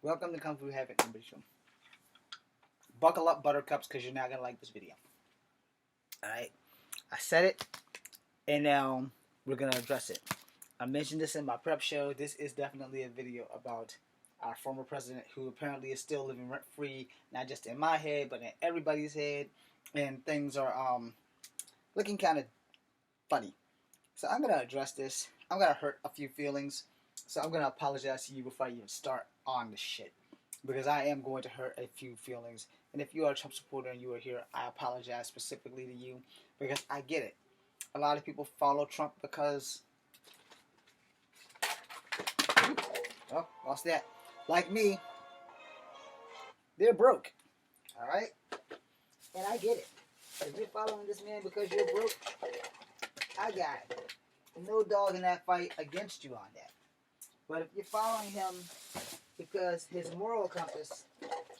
Welcome to Kung Fu Heaven, everybody. Show. Buckle up, buttercups, because you're not going to like this video. Alright? I said it, and now we're going to address it. I mentioned this in my prep show. This is definitely a video about our former president, who apparently is still living rent-free, not just in my head, but in everybody's head. And things are looking kind of funny. So I'm going to address this. I'm going to hurt a few feelings. So I'm going to apologize to you before I even start on the shit. Because I am going to hurt a few feelings. And if you are a Trump supporter and you are here, I apologize specifically to you. Because I get it. A lot of people follow Trump because... Oh, lost that. Like me, they're broke. Alright? And I get it. If you're following this man because you're broke, I got it. No dog in that fight against you on that. But if you're following him because his moral compass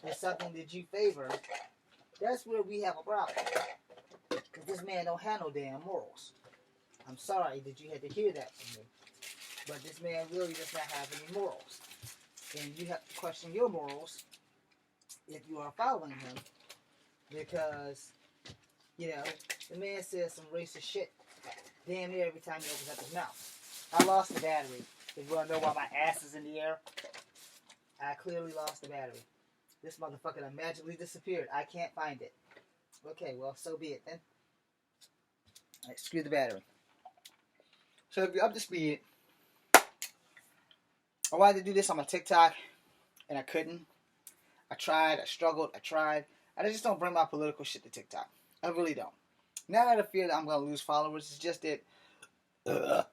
is something that you favor, that's where we have a problem. Because this man don't have no damn morals. I'm sorry that you had to hear that from me. But this man really does not have any morals. And you have to question your morals if you are following him. Because, you know, the man says some racist shit damn near every time he opens up his mouth. I lost the battery. If you want to know why my ass is in the air, I clearly lost the battery. This motherfucker done magically disappeared. I can't find it. Okay, well, so be it then. Alright, screw the battery. So if you're up to speed, I wanted to do this on my TikTok, and I couldn't. I tried, I struggled, I tried. I just don't bring my political shit to TikTok. I really don't. Not out of fear that I'm going to lose followers. It's just that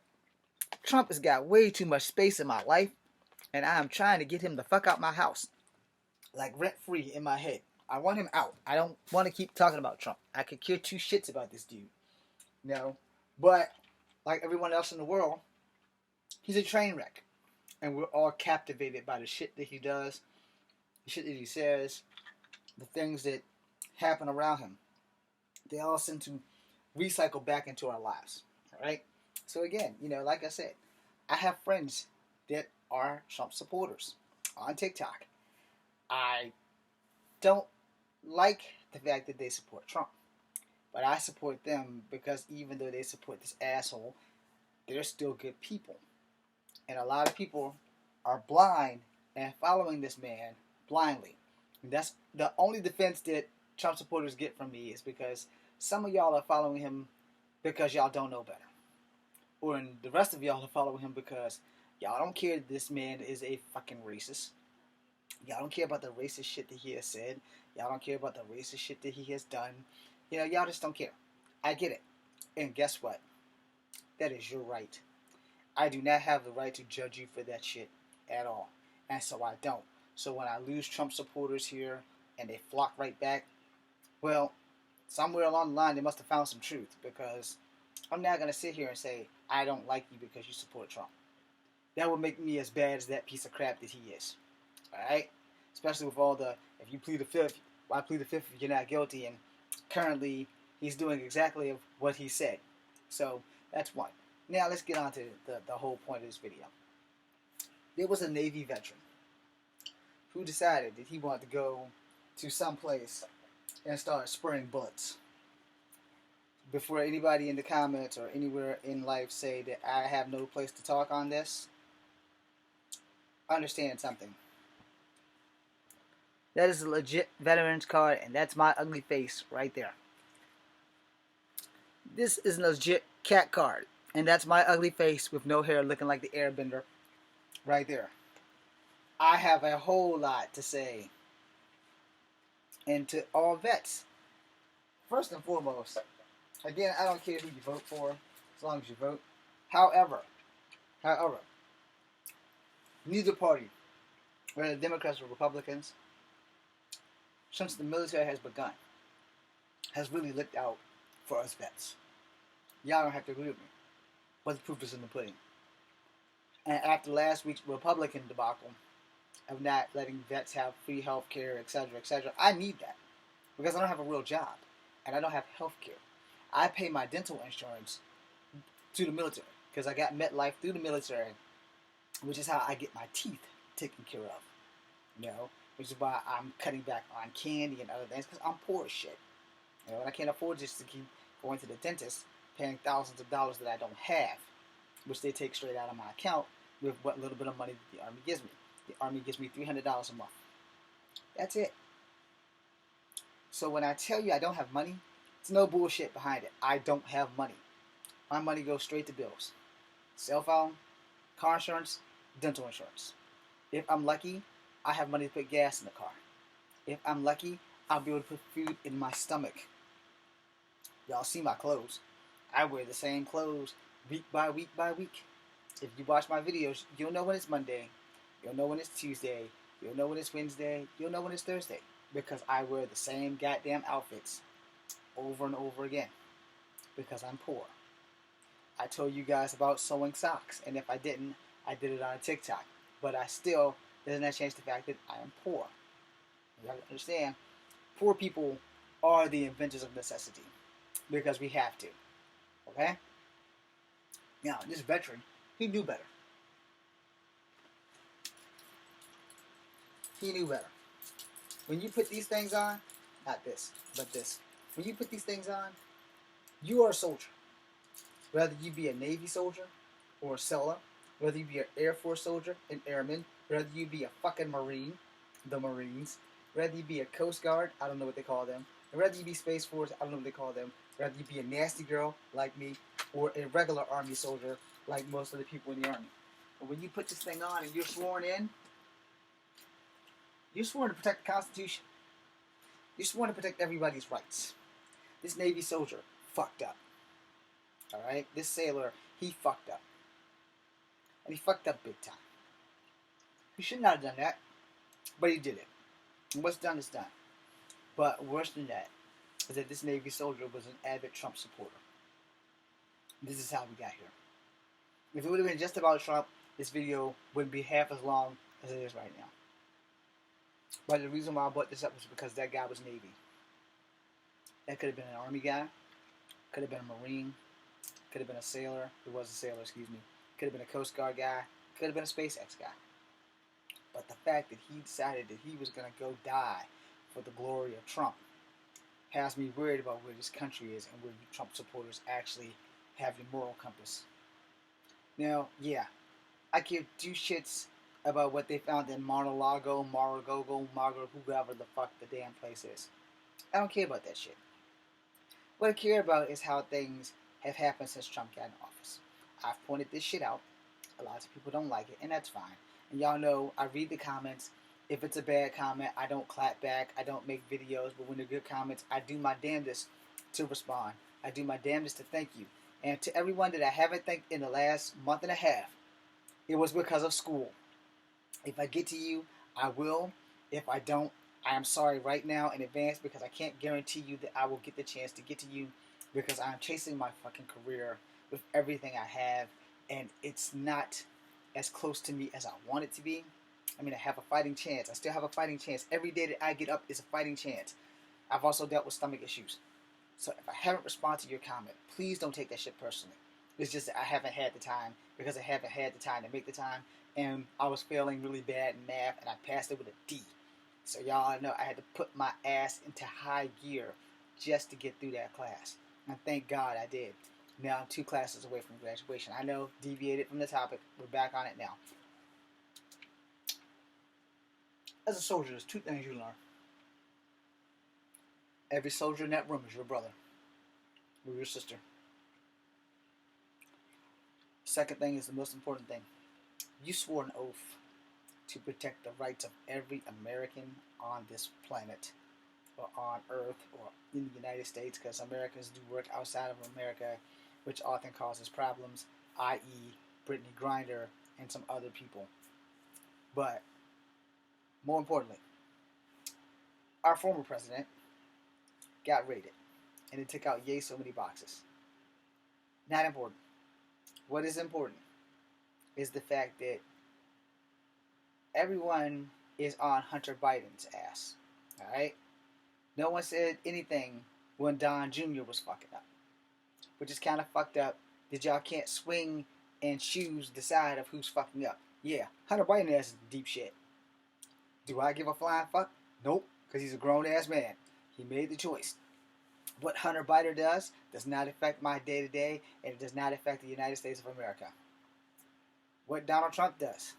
Trump has got way too much space in my life, and I am trying to get him the fuck out my house. Like rent-free in my head. I want him out. I don't want to keep talking about Trump. I could care two shits about this dude. You know? But, like everyone else in the world, he's a train wreck. And we're all captivated by the shit that he does, the shit that he says, the things that happen around him. They all seem to recycle back into our lives. Alright? So again, you know, like I said, I have friends that are Trump supporters on TikTok. I don't like the fact that they support Trump. But I support them because even though they support this asshole, they're still good people. And a lot of people are blind and following this man blindly. And that's the only defense that Trump supporters get from me, is because some of y'all are following him because y'all don't know better. Or the rest of y'all are following him because y'all don't care that this man is a fucking racist. Y'all don't care about the racist shit that he has said. Y'all don't care about the racist shit that he has done. You know, y'all just don't care. I get it. And guess what? That is your right. I do not have the right to judge you for that shit at all. And so I don't. So when I lose Trump supporters here and they flock right back, well, somewhere along the line they must have found some truth, because I'm not going to sit here and say, I don't like you because you support Trump. That would make me as bad as that piece of crap that he is. Alright? Especially with all the, if you plead the fifth, why plead the fifth if you're not guilty? And currently, he's doing exactly what he said. So, that's one. Now, let's get on to the whole point of this video. There was a Navy veteran who decided that he wanted to go to some place and start spraying bullets. Before anybody in the comments or anywhere in life say that I have no place to talk on this, understand something. That is a legit veteran's card, and that's my ugly face right there. This is a legit cat card, and that's my ugly face with no hair looking like the airbender right there. I have a whole lot to say. And to all vets, first and foremost, again, I don't care who you vote for, as long as you vote. However, neither party, whether Democrats or Republicans, since the military has begun, has really looked out for us vets. Y'all don't have to agree with me, but the proof is in the pudding. And after last week's Republican debacle of not letting vets have free health care, etc., I need that, because I don't have a real job, and I don't have health care. I pay my dental insurance to the military, because I got MetLife through the military, which is how I get my teeth taken care of. You know, which is why I'm cutting back on candy and other things because I'm poor as shit. You know, and I can't afford just to keep going to the dentist, paying thousands of dollars that I don't have, which they take straight out of my account with what little bit of money that the Army gives me. The Army gives me $300 a month. That's it. So when I tell you I don't have money, it's no bullshit behind it. I don't have money. My money goes straight to bills. Cell phone, car insurance, dental insurance. If I'm lucky, I have money to put gas in the car. If I'm lucky, I'll be able to put food in my stomach. Y'all see my clothes. I wear the same clothes week by week by week. If you watch my videos, you'll know when it's Monday. You'll know when it's Tuesday. You'll know when it's Wednesday. You'll know when it's Thursday. Because I wear the same goddamn outfits over and over again. Because I'm poor. I told you guys about sewing socks. And if I didn't, I did it on a TikTok. But I still doesn't that change the fact that I am poor. You gotta understand, poor people are the inventors of necessity. Because we have to. Okay? Now, this veteran, he knew better. He knew better. When you put these things on, not this, but this. When you put these things on, you are a soldier. Whether you be a Navy soldier or a sailor, whether you be an Air Force soldier, an airman, whether you be a fucking Marine, the Marines, whether you be a Coast Guard, I don't know what they call them, and whether you be Space Force, I don't know what they call them, whether you be a nasty girl like me, or a regular Army soldier like most of the people in the Army. But when you put this thing on and you're sworn in, you're sworn to protect the Constitution. You're sworn to protect everybody's rights. This Navy soldier fucked up. Alright? This sailor, he fucked up. And he fucked up big time. He should not have done that, but he did it. And what's done is done. But worse than that is that this Navy soldier was an avid Trump supporter. This is how we got here. If it would have been just about Trump, this video wouldn't be half as long as it is right now. But the reason why I brought this up was because that guy was Navy. That could have been an Army guy, could have been a Marine, could have been a sailor. It was a sailor, excuse me. Could have been a Coast Guard guy, could have been a SpaceX guy. But the fact that he decided that he was going to go die for the glory of Trump has me worried about where this country is and where you Trump supporters actually have your moral compass. Now, yeah, I give two shits about what they found in Mar-a-Lago, whoever the fuck the damn place is. I don't care about that shit. What I care about is how things have happened since Trump got in office. I've pointed this shit out. A lot of people don't like it, and that's fine. And y'all know I read the comments. If it's a bad comment, I don't clap back. I don't make videos. But when they're good comments, I do my damnedest to respond. I do my damnedest to thank you. And to everyone that I haven't thanked in the last month and a half, it was because of school. If I get to you, I will. If I don't, I am sorry right now in advance because I can't guarantee you that I will get the chance to get to you because I'm chasing my fucking career with everything I have, and it's not as close to me as I want it to be. I mean, I have a fighting chance. I still have a fighting chance. Every day that I get up is a fighting chance. I've also dealt with stomach issues. So if I haven't responded to your comment, please don't take that shit personally. It's just that I haven't had the time because I haven't had the time to make the time, and I was failing really bad in math, and I passed it with a D. So y'all know I had to put my ass into high gear just to get through that class. And thank God I did. Now I'm 2 classes away from graduation. I know, deviated from the topic. We're back on it now. As a soldier, there's 2 things you learn. Every soldier in that room is your brother or your sister. Second thing is the most important thing. You swore an oath to protect the rights of every American on this planet, or on Earth, or in the United States, because Americans do work outside of America, which often causes problems, i.e. Brittany Griner and some other people. But, more importantly, our former president got raided, and it took out yay so many boxes. Not important. What is important is the fact that everyone is on Hunter Biden's ass. Alright? No one said anything when Don Jr. was fucking up. Which is kind of fucked up that y'all can't swing and choose the side of who's fucking up. Yeah, Hunter Biden ass is deep shit. Do I give a flying fuck? Nope, because he's a grown-ass man. He made the choice. What Hunter Biden does not affect my day-to-day, and it does not affect the United States of America. What Donald Trump does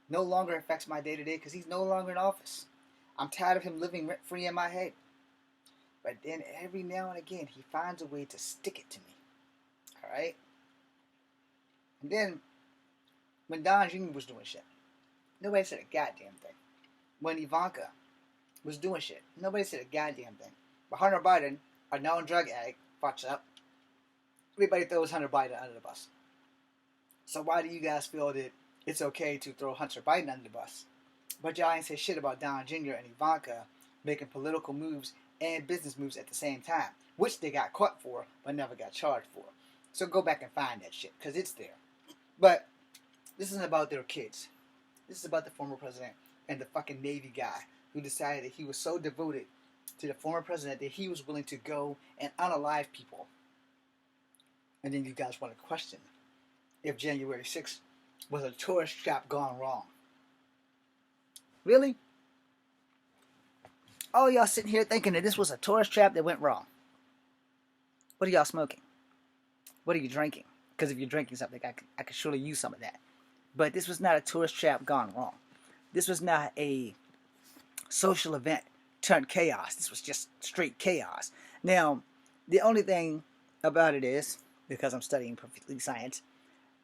no longer affects my day-to-day because he's no longer in office. I'm tired of him living rent-free in my head. But then every now and again, he finds a way to stick it to me. Alright? And then, when Don Jr. was doing shit, nobody said a goddamn thing. When Ivanka was doing shit, nobody said a goddamn thing. But Hunter Biden, a known drug addict, fucks up. Everybody throws Hunter Biden under the bus. So why do you guys feel that it's okay to throw Hunter Biden under the bus, but y'all ain't say shit about Don Jr. and Ivanka making political moves and business moves at the same time, which they got caught for, but never got charged for. So go back and find that shit, because it's there. But this isn't about their kids. This is about the former president and the fucking Navy guy who decided that he was so devoted to the former president that he was willing to go and unalive people. And then you guys want to question if January 6th was a tourist trap gone wrong. Really? All y'all sitting here thinking that this was a tourist trap that went wrong. What are y'all smoking? What are you drinking? Because if you're drinking something, I could surely use some of that. But this was not a tourist trap gone wrong. This was not a social event turned chaos. This was just straight chaos. Now, the only thing about it is, because I'm studying political science,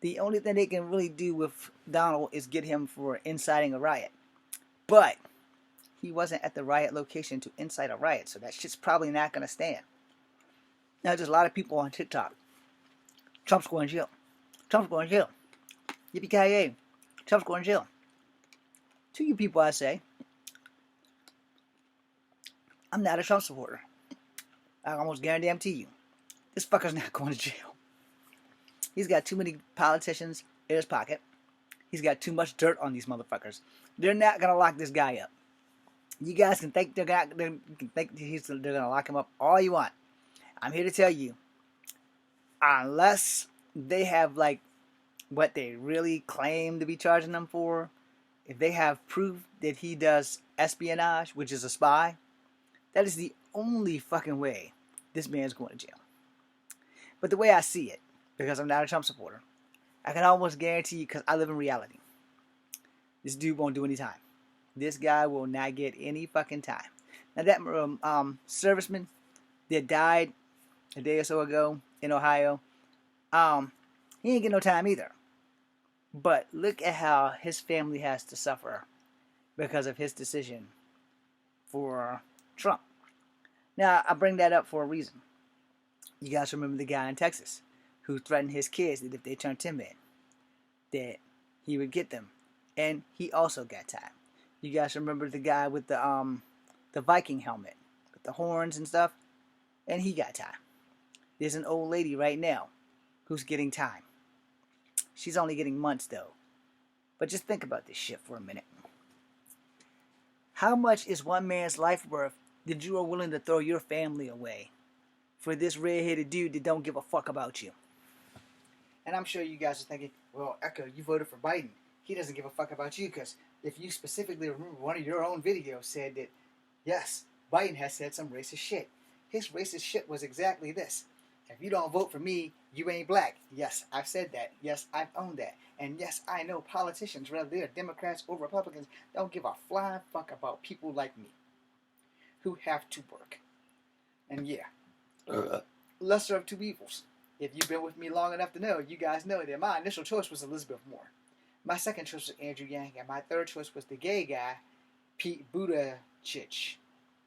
the only thing they can really do with Donald is get him for inciting a riot. But he wasn't at the riot location to incite a riot, so that shit's probably not going to stand. Now, there's a lot of people on TikTok. Trump's going to jail. Trump's going to jail. Yippee-ki-yay. Trump's going to jail. To you people, I say, I'm not a Trump supporter. I almost guarantee you, this fucker's not going to jail. He's got too many politicians in his pocket. He's got too much dirt on these motherfuckers. They're not going to lock this guy up. You guys can think they're going to lock him up all you want. I'm here to tell you, unless they have like what they really claim to be charging them for, if they have proof that he does espionage, which is a spy, that is the only fucking way this man's going to jail. But the way I see it, because I'm not a Trump supporter, I can almost guarantee you, because I live in reality, this dude won't do any time. This guy will not get any fucking time. Now that serviceman that died a day or so ago in Ohio, he ain't get no time either. But look at how his family has to suffer because of his decision for Trump. Now, I bring that up for a reason. You guys remember the guy in Texas who threatened his kids that if they turned him in, that he would get them. And he also got time. You guys remember the guy with the Viking helmet, with the horns and stuff? And he got time. There's an old lady right now who's getting time. She's only getting months, though. But just think about this shit for a minute. How much is one man's life worth that you are willing to throw your family away for this red-headed dude that don't give a fuck about you? And I'm sure you guys are thinking, well, Echo, you voted for Biden. He doesn't give a fuck about you, because if you specifically remember, one of your own videos said that, yes, Biden has said some racist shit. His racist shit was exactly this. If you don't vote for me, you ain't black. Yes, I've said that. Yes, I've owned that. And yes, I know politicians, whether they're Democrats or Republicans, don't give a flying fuck about people like me who have to work. And yeah, lesser of two evils. If you've been with me long enough to know, you guys know that my initial choice was Elizabeth Moore. My second choice was Andrew Yang, and my third choice was the gay guy, Pete Buttigieg.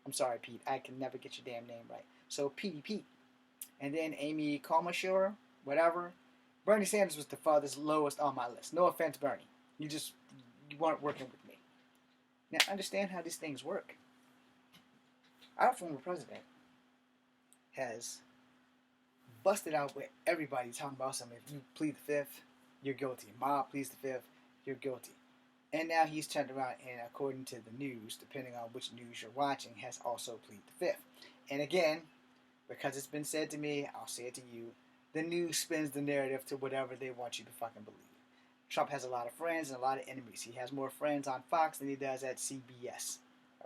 I'm sorry, Pete. I can never get your damn name right. So, Pete. And then Amy Klobuchar, whatever. Bernie Sanders was the farthest lowest on my list. No offense, Bernie. You weren't working with me. Now, understand how these things work. Our former president has busted out with everybody talking about something. If you plead the fifth, you're guilty. Ma pleads the fifth, you're guilty. And now he's turned around and, according to the news, depending on which news you're watching, has also pleaded the fifth. And again, because it's been said to me, I'll say it to you, the news spins the narrative to whatever they want you to fucking believe. Trump has a lot of friends and a lot of enemies. He has more friends on Fox than he does at CBS.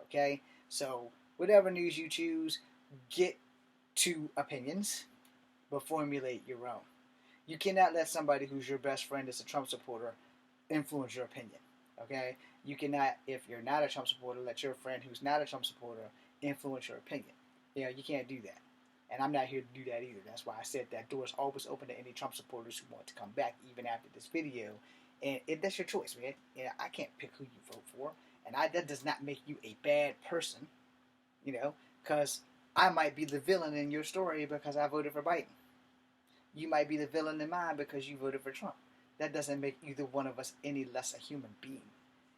Okay? So, whatever news you choose, get two opinions, but formulate your own. You cannot let somebody who's your best friend as a Trump supporter influence your opinion. Okay? You cannot, if you're not a Trump supporter, let your friend who's not a Trump supporter influence your opinion. You can't do that. And I'm not here to do that either. That's why I said that door is always open to any Trump supporters who want to come back even after this video. And that's your choice, man. I can't pick who you vote for. And that does not make you a bad person, because I might be the villain in your story because I voted for Biden. You might be the villain in mine because you voted for Trump. That doesn't make either one of us any less a human being.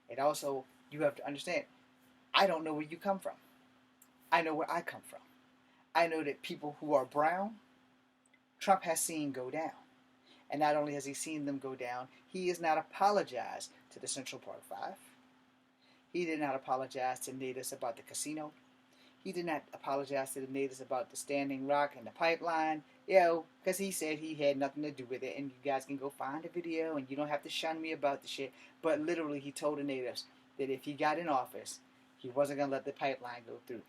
And also, you have to understand, I don't know where you come from. I know where I come from. I know that people who are brown, Trump has seen go down. And not only has he seen them go down, he has not apologized to the Central Park Five. He did not apologize to natives about the casino. He did not apologize to the natives about the Standing Rock and the pipeline, because he said he had nothing to do with it, and you guys can go find the video, and you don't have to shun me about the shit. But literally, he told the natives that if he got in office, he wasn't going to let the pipeline go through.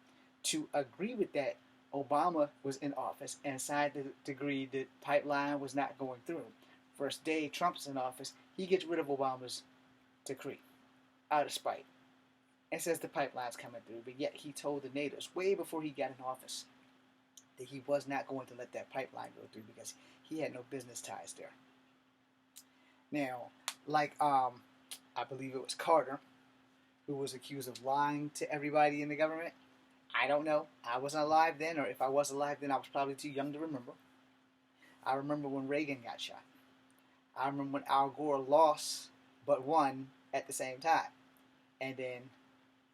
To agree with that, Obama was in office and signed the decree that pipeline was not going through. First day Trump's in office, he gets rid of Obama's decree out of spite and says the pipeline's coming through. But yet he told the natives way before he got in office that he was not going to let that pipeline go through because he had no business ties there. Now, like I believe it was Carter, who was accused of lying to everybody in the government. I don't know. I wasn't alive then, or if I was alive then, I was probably too young to remember. I remember when Reagan got shot. I remember when Al Gore lost but won at the same time. And then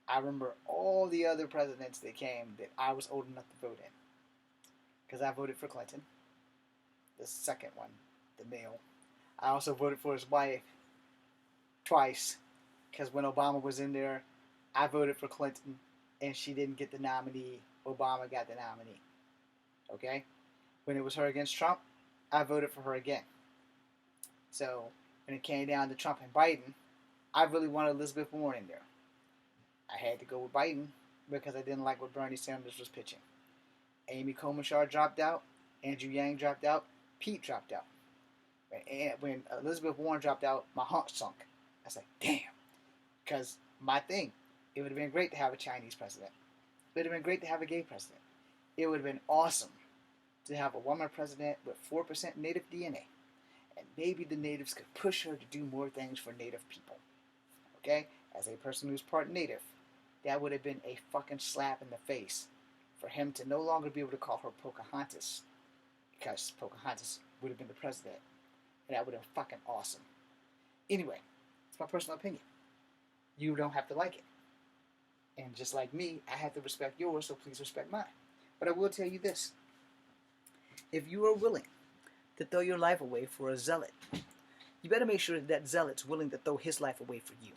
I remember all the other presidents that came that I was old enough to vote in. Because I voted for Clinton, the second one, the male. I also voted for his wife twice, because when Obama was in there, I voted for Clinton, and she didn't get the nominee. Obama got the nominee. Okay? When it was her against Trump, I voted for her again. So, when it came down to Trump and Biden, I really wanted Elizabeth Warren in there. I had to go with Biden because I didn't like what Bernie Sanders was pitching. Amy Klobuchar dropped out. Andrew Yang dropped out. Pete dropped out. And when Elizabeth Warren dropped out, my heart sunk. I was like, damn. Because my thing, it would have been great to have a Chinese president. It would have been great to have a gay president. It would have been awesome to have a woman president with 4% native DNA. And maybe the natives could push her to do more things for native people. Okay? As a person who's part native, that would have been a fucking slap in the face for him to no longer be able to call her Pocahontas. Because Pocahontas would have been the president. And that would have been fucking awesome. Anyway, it's my personal opinion. You don't have to like it. And just like me, I have to respect yours, so please respect mine. But I will tell you this. If you are willing to throw your life away for a zealot, you better make sure that zealot's willing to throw his life away for you.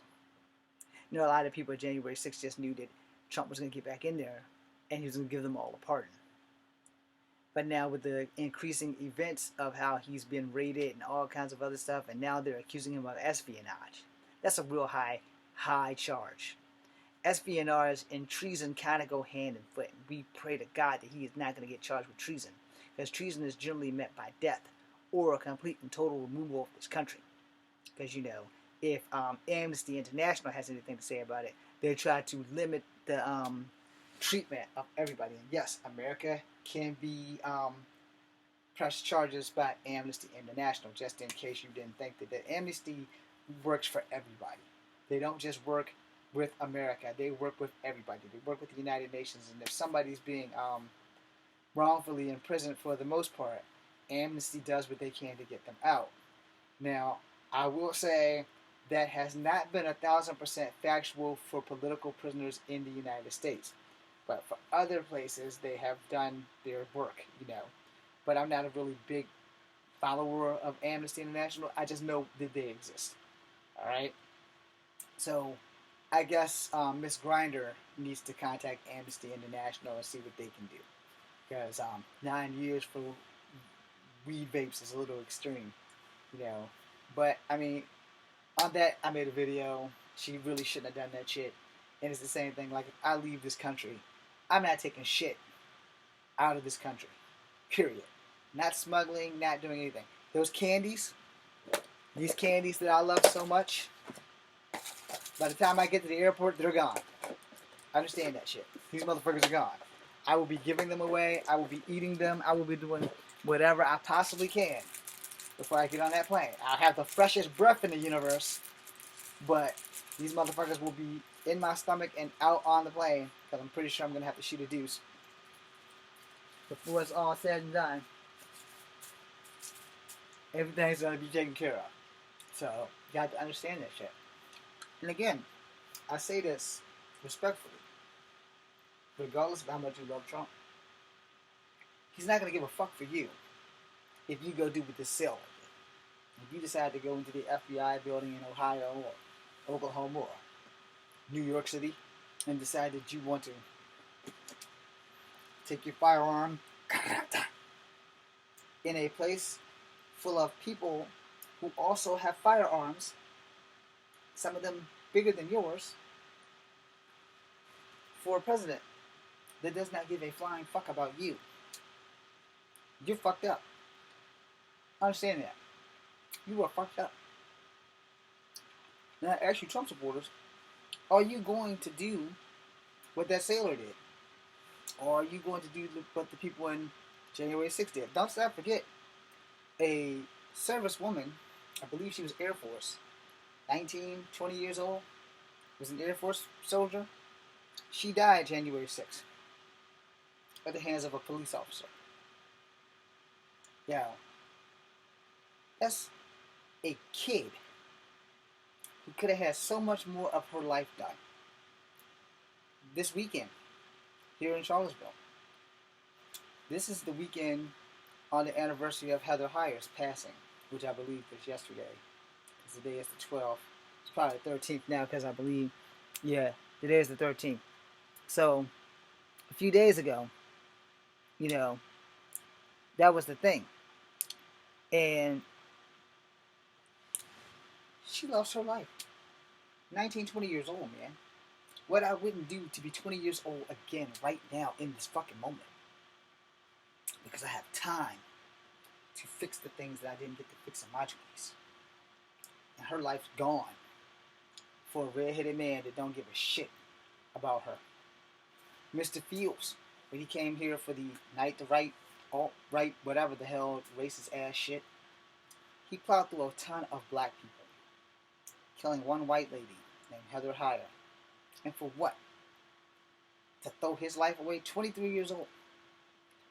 A lot of people on January 6th just knew that Trump was going to get back in there, and he was going to give them all a pardon. But now with the increasing events of how he's been raided and all kinds of other stuff, and now they're accusing him of espionage. That's a real high charge. Espionage and treason kind of go hand in foot. And we pray to God that he is not going to get charged with treason. Because treason is generally met by death or a complete and total removal of this country. Because, if Amnesty International has anything to say about it, they try to limit the treatment of everybody. And yes, America can be pressed charges by Amnesty International, just in case you didn't think that Amnesty works for everybody. They don't just work with America. They work with everybody. They work with the United Nations. And if somebody's being wrongfully imprisoned for the most part, Amnesty does what they can to get them out. Now, I will say that has not been 1,000% factual for political prisoners in the United States. But for other places, they have done their work, But I'm not a really big follower of Amnesty International. I just know that they exist. All right? So, I guess Miss Grinder needs to contact Amnesty International and see what they can do. Because 9 years for weed vapes is a little extreme, But, On that, I made a video. She really shouldn't have done that shit. And it's the same thing. Like, if I leave this country, I'm not taking shit out of this country. Period. Not smuggling, not doing anything. Those candies, these candies that I love so much, by the time I get to the airport, they're gone. I understand that shit. These motherfuckers are gone. I will be giving them away. I will be eating them. I will be doing whatever I possibly can before I get on that plane. I'll have the freshest breath in the universe, but these motherfuckers will be in my stomach and out on the plane because I'm pretty sure I'm going to have to shoot a deuce before it's all said and done. Everything's going to be taken care of. So, you got to understand that shit. And again, I say this respectfully. Regardless of how much you love Trump, he's not going to give a fuck for you if you go do with this sale. If you decide to go into the FBI building in Ohio or Oklahoma or New York City and decide that you want to take your firearm in a place full of people who also have firearms, some of them bigger than yours, for a president that does not give a flying fuck about you, you're fucked up. Understand that. You are fucked up. Now, ask you Trump supporters, are you going to do what that sailor did? Or are you going to do what the people in January 6th did? Don't forget, a service woman, I believe she was Air Force, 19, 20 years old, was an Air Force soldier. She died January 6th at the hands of a police officer. Yeah. That's a kid who could have had so much more of her life done. This weekend, here in Charlottesville. This is the weekend on the anniversary of Heather Heyer's passing, which I believe was yesterday. Today is the 12th. It's probably the 13th now because I believe, yeah, today is the 13th. So, a few days ago, you know, that was the thing. And she lost her life. 19, 20 years old, man. What I wouldn't do to be 20 years old again right now in this fucking moment. Because I have time to fix the things that I didn't get to fix in my 20s. And her life's gone for a red-headed man that don't give a shit about her. Mr. Fields, when he came here for the night to right, alt-right, whatever the hell, racist ass shit, he plowed through a ton of black people, killing one white lady named Heather Heyer. And for what? To throw his life away? 23 years old.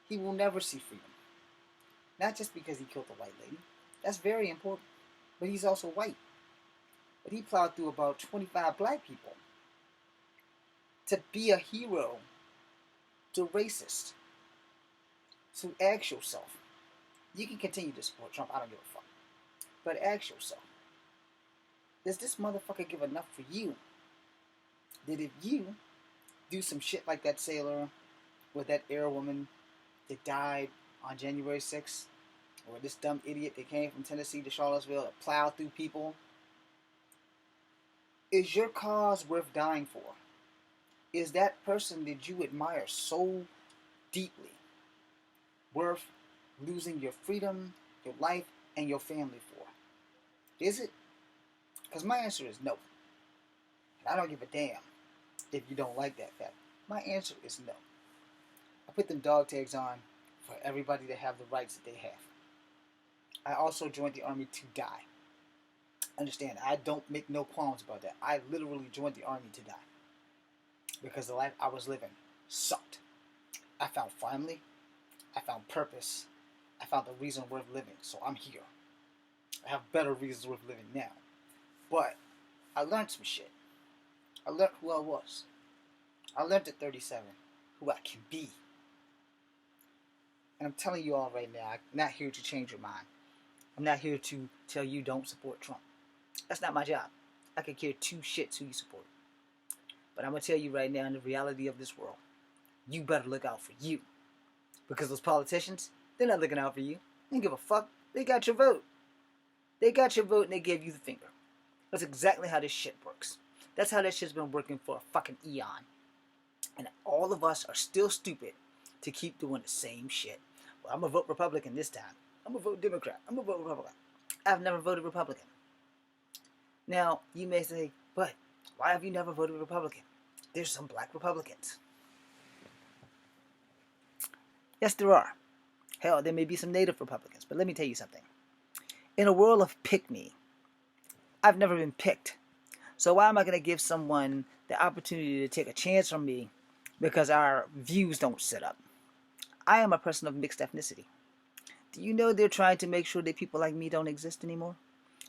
He will never see freedom. Not just because he killed a white lady. That's very important. But he's also white. But he plowed through about 25 black people to be a hero to racists. So ask yourself. You can continue to support Trump. I don't give a fuck. But ask yourself. Does this motherfucker give enough for you? That if you do some shit like that sailor with that air woman that died on January 6th, or this dumb idiot that came from Tennessee to Charlottesville to plow through people, is your cause worth dying for? Is that person that you admire so deeply worth losing your freedom, your life, and your family for? Is it? Because my answer is no. And I don't give a damn if you don't like that fact. My answer is no. I put them dog tags on for everybody to have the rights that they have. I also joined the army to die. Understand, I don't make no qualms about that. I literally joined the army to die. Because the life I was living sucked. I found family. I found purpose. I found the reason worth living. So I'm here. I have better reasons worth living now. But I learned some shit. I learned who I was. I learned at 37 who I can be. And I'm telling you all right now, I'm not here to change your mind. I'm not here to tell you don't support Trump. That's not my job. I could care two shits who you support. But I'm going to tell you right now, in the reality of this world, you better look out for you. Because those politicians, they're not looking out for you. They don't give a fuck. They got your vote. They got your vote and they gave you the finger. That's exactly how this shit works. That's how that shit's been working for a fucking eon. And all of us are still stupid to keep doing the same shit. Well, I'm gonna vote Republican this time. I'm gonna vote Democrat. I'm gonna vote Republican. I've never voted Republican. Now, you may say, but why have you never voted Republican? There's some black Republicans. Yes, there are. Hell, there may be some native Republicans. But let me tell you something. In a world of pick me, I've never been picked. So why am I going to give someone the opportunity to take a chance on me because our views don't sit up? I am a person of mixed ethnicity. Do you know they're trying to make sure that people like me don't exist anymore?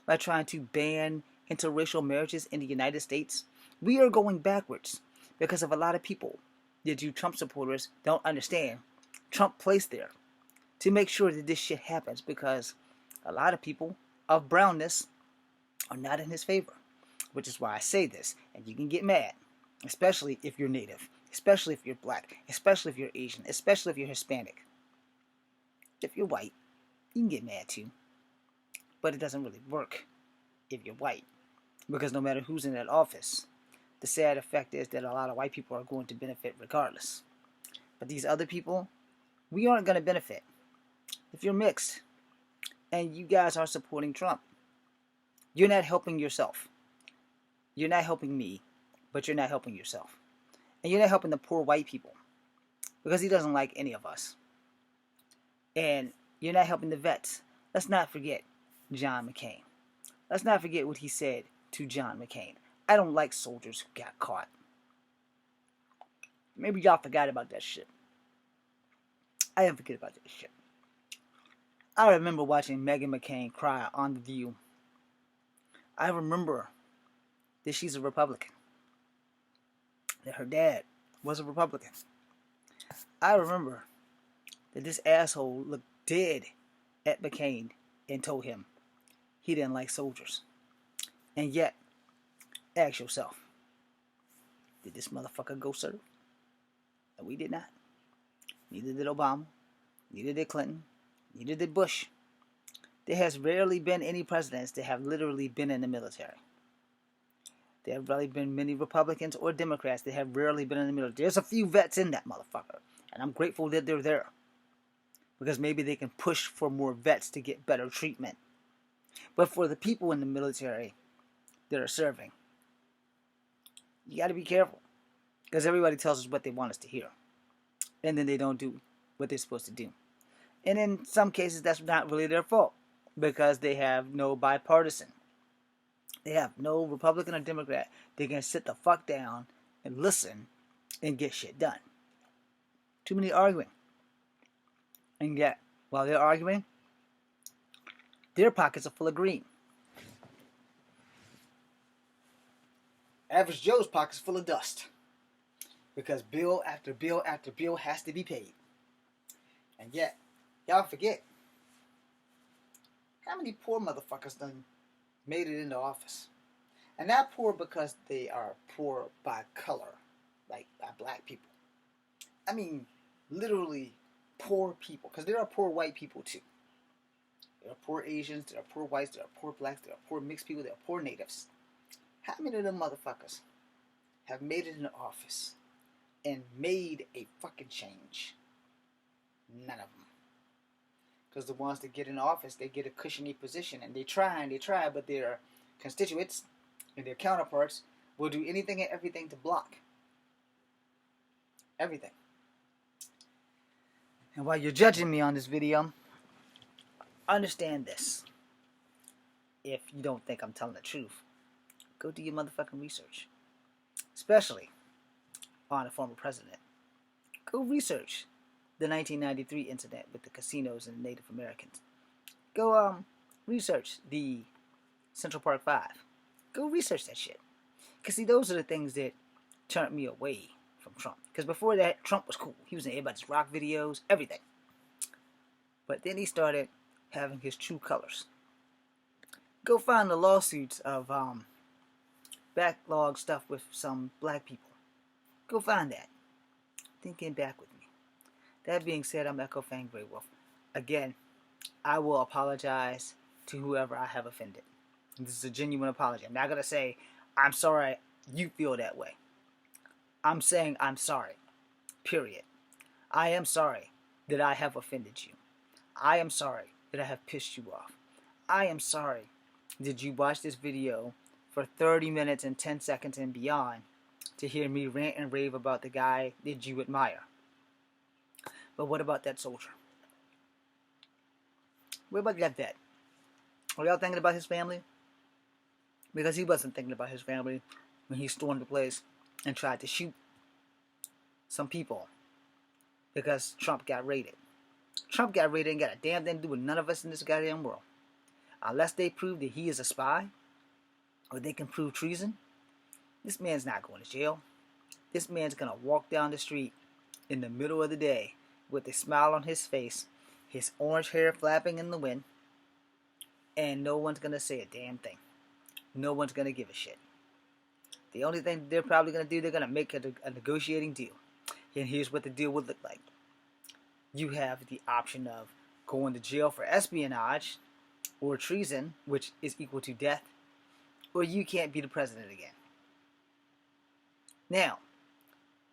By trying to ban interracial marriages in the United States? We are going backwards because of a lot of people that you Trump supporters don't understand. Trump placed there to make sure that this shit happens because a lot of people of brownness are not in his favor. Which is why I say this, and you can get mad, especially if you're native, especially if you're black, especially if you're Asian, especially if you're Hispanic. If you're white, you can get mad too. But it doesn't really work if you're white. Because no matter who's in that office, the sad effect is that a lot of white people are going to benefit regardless. But these other people, we aren't going to benefit. If you're mixed, and you guys are supporting Trump, you're not helping yourself. You're not helping me, but you're not helping yourself. And you're not helping the poor white people, because he doesn't like any of us. And you're not helping the vets. Let's not forget John McCain. Let's not forget what he said to John McCain. I don't like soldiers who got caught. Maybe y'all forgot about that shit. I didn't forget about that shit. I remember watching Meghan McCain cry on The View. I remember that she's a Republican. That her dad was a Republican. I remember that this asshole looked dead at McCain and told him he didn't like soldiers. And yet, ask yourself, did this motherfucker go serve? No, we did not. Neither did Obama. Neither did Clinton. Neither did Bush. There has rarely been any presidents that have literally been in the military. There have rarely been many Republicans or Democrats that have rarely been in the military. There's a few vets in that motherfucker. And I'm grateful that they're there. Because maybe they can push for more vets to get better treatment. But for the people in the military that are serving, you got to be careful. Because everybody tells us what they want us to hear. And then they don't do what they're supposed to do. And in some cases, that's not really their fault. Because they have no bipartisan. They have no Republican or Democrat. They can sit the fuck down and listen and get shit done. Too many arguing. And yet, while they're arguing, their pockets are full of green. Average Joe's pockets full of dust. Because bill after bill after bill has to be paid. And yet, y'all forget how many poor motherfuckers done made it into office. And not poor because they are poor by color, like by black people. I mean, literally poor people. Because there are poor white people too. There are poor Asians, there are poor whites, there are poor blacks, there are poor mixed people, there are poor natives. How many of them motherfuckers have made it into office and made a fucking change? None of them. Because the ones that get in office, they get a cushiony position. And they try, but their constituents and their counterparts will do anything and everything to block. Everything. And while you're judging me on this video, understand this. If you don't think I'm telling the truth, go do your motherfucking research. Especially on a former president. Go research the 1993 incident with the casinos and the Native Americans. Go research the Central Park 5. Go research that shit. Because see, those are the things that turned me away from Trump. Because before that, Trump was cool. He was in everybody's rock videos, everything. But then he started having his true colors. Go find the lawsuits of backlog stuff with some black people. Go find that. Then get back with me. That being said, I'm Echo Fang Grey Wolf. Again, I will apologize to whoever I have offended. This is a genuine apology. I'm not going to say, I'm sorry you feel that way. I'm saying I'm sorry. Period. I am sorry that I have offended you. I am sorry that I have pissed you off. I am sorry that you watched this video for 30 minutes and 10 seconds and beyond to hear me rant and rave about the guy that you admire. But what about that soldier? What about that vet? Are y'all thinking about his family? Because he wasn't thinking about his family when he stormed the place and tried to shoot some people because Trump got raided. Trump got raided and got a damn thing to do with none of us in this goddamn world. Unless they prove that he is a spy, or they can prove treason, this man's not going to jail. This man's going to walk down the street in the middle of the day with a smile on his face, his orange hair flapping in the wind, and no one's going to say a damn thing. No one's going to give a shit. The only thing they're probably going to do, they're going to make a negotiating deal. And here's what the deal would look like. You have the option of going to jail for espionage or treason, which is equal to death, or you can't be the president again. Now,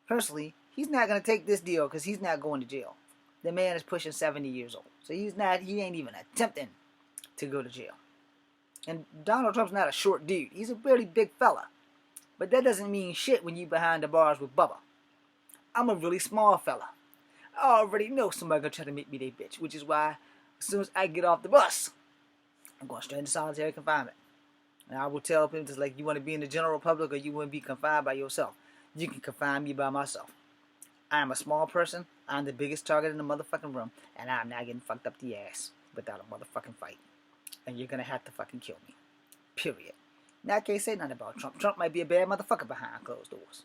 personally, he's not going to take this deal because he's not going to jail. The man is pushing 70 years old. So he ain't even attempting to go to jail. And Donald Trump's not a short dude. He's a really big fella. But that doesn't mean shit when you behind the bars with Bubba. I'm a really small fella. I already know somebody gonna try to make me their bitch, which is why as soon as I get off the bus, I'm going straight into solitary confinement. And I will tell people, just like, you want to be in the general public or you want to be confined by yourself. You can confine me by myself. I am a small person. I'm the biggest target in the motherfucking room. And I'm not getting fucked up the ass without a motherfucking fight. And you're going to have to fucking kill me. Period. Now, I can't say nothing about Trump. Trump might be a bad motherfucker behind closed doors.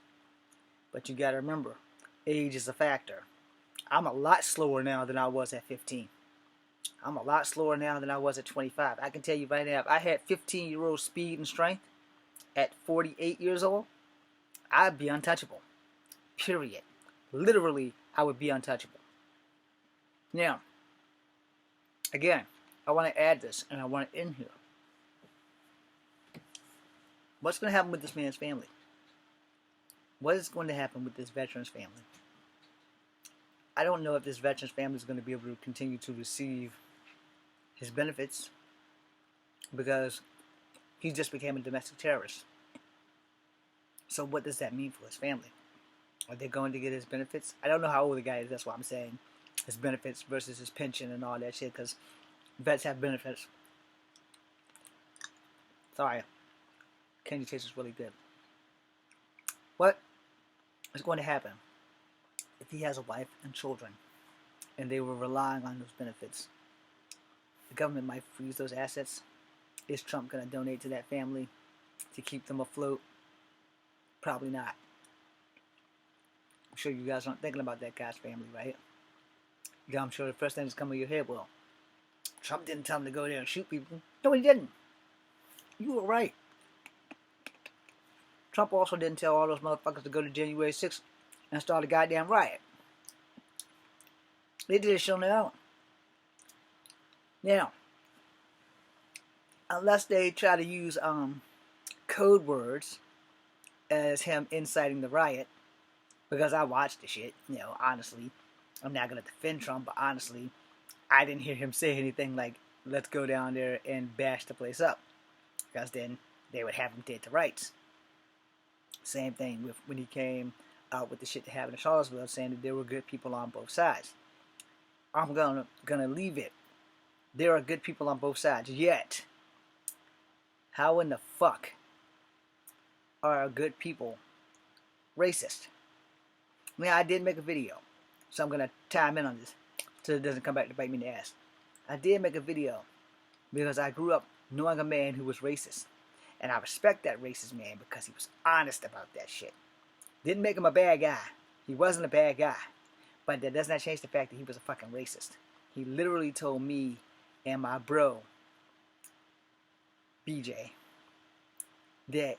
But you got to remember, age is a factor. I'm a lot slower now than I was at 15. I'm a lot slower now than I was at 25. I can tell you right now, if I had 15-year-old speed and strength at 48 years old, I'd be untouchable. Period. Literally, I would be untouchable. Now, again, I want to add this, and I want it in here. What's going to happen with this man's family? What is going to happen with this veteran's family? I don't know if this veteran's family is going to be able to continue to receive his benefits because he just became a domestic terrorist. So what does that mean for his family? Are they going to get his benefits? I don't know how old the guy is. That's why I'm saying his benefits versus his pension and all that shit, because vets have benefits. Sorry. Candy taste is really good. What is going to happen if he has a wife and children and they were relying on those benefits? The government might freeze those assets. Is Trump going to donate to that family to keep them afloat? Probably not. I'm sure you guys aren't thinking about that guy's family, right? Yeah, I'm sure the first thing that's coming to your head, well, Trump didn't tell him to go there and shoot people. No, he didn't. You were right. Trump also didn't tell all those motherfuckers to go to January 6th and start a goddamn riot. They did it showing their own. Now, unless they try to use code words as him inciting the riot, because I watched the shit, honestly, I'm not going to defend Trump, but honestly, I didn't hear him say anything like, let's go down there and bash the place up, because then they would have him dead to rights. Same thing with when he came out with the shit that happened in Charlottesville, saying that there were good people on both sides. I'm gonna leave it. There are good people on both sides. Yet, how in the fuck are good people racist? I mean, I did make a video, so I'm gonna time in on this so it doesn't come back to bite me in the ass. I did make a video because I grew up knowing a man who was racist. And I respect that racist man because he was honest about that shit. Didn't make him a bad guy. He wasn't a bad guy. But that does not change the fact that he was a fucking racist. He literally told me and my bro, BJ, that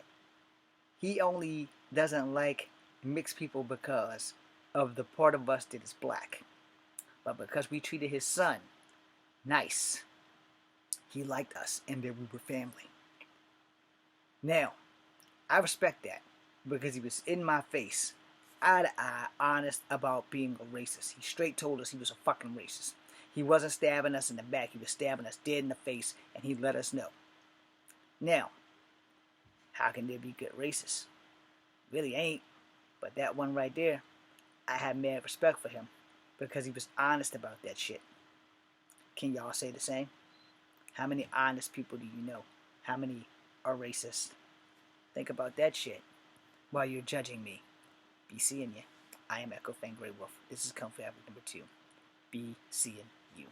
he only doesn't like mixed people because of the part of us that is black. But because we treated his son nice, he liked us and that we were family. Now, I respect that because he was in my face, eye to eye, honest about being a racist. He straight told us he was a fucking racist. He wasn't stabbing us in the back, he was stabbing us dead in the face, and he let us know. Now, how can there be good racists? Really ain't. But that one right there, I have mad respect for him because he was honest about that shit. Can y'all say the same? How many honest people do you know? How many are racist? Think about that shit while you're judging me. Be seeing you. I am Echo Fang Grey Wolf. This is Comfy Fabric number 2. Be seeing you.